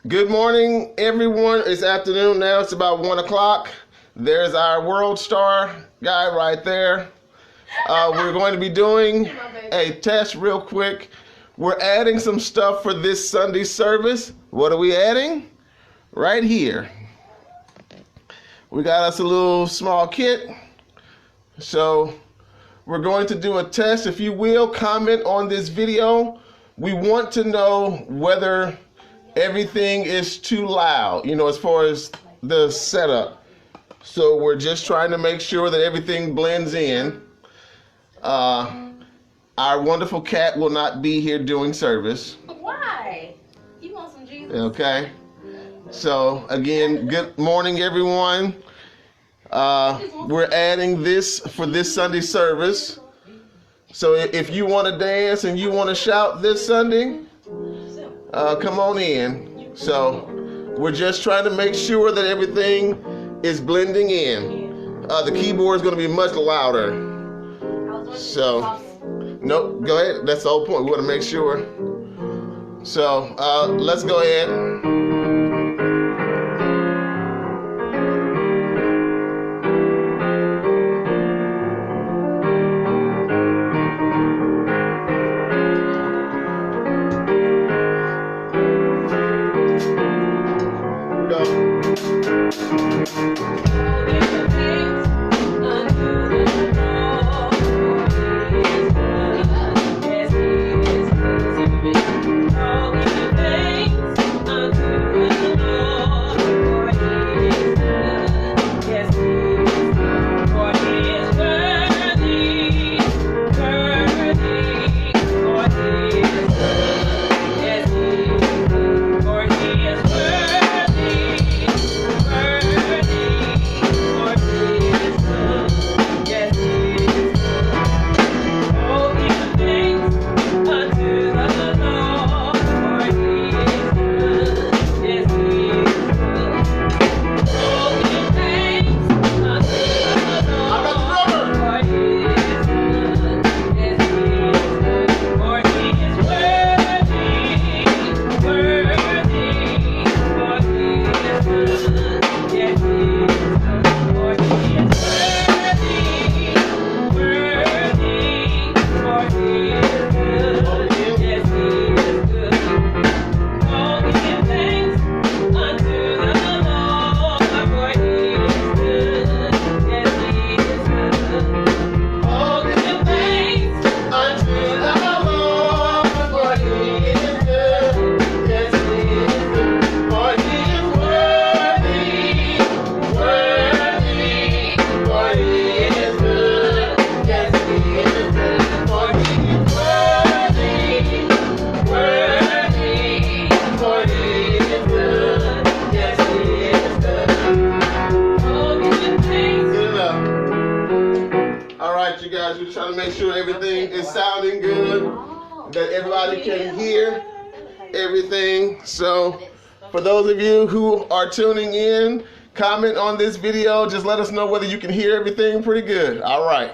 Good morning, everyone. It's afternoon now. It's about 1 o'clock. There's our world star guy right there. We're going to be doing a test real quick. We're adding some stuff for this Sunday service. What are we adding? Right here. We got us a little small kit. So we're going to do a test. If you will, comment on this video. We want to know whether everything is too loud, as far as the setup. So we're just trying to make sure that everything blends in. Our wonderful cat will not be here doing service. Why? You want some Jesus? Okay. So again, good morning, everyone. We're adding this for this Sunday service. So if you want to dance and you want to shout this Sunday, come on in. So we're just trying to make sure that everything is blending in. The keyboard is going to be much louder. So, nope, go ahead. That's the whole point. We want to make sure. So, let's go ahead. You guys, we're trying to make sure everything is sounding good, that everybody can hear everything. So for those of you who are tuning in, comment on this video. Just let us know whether you can hear everything pretty good. All right.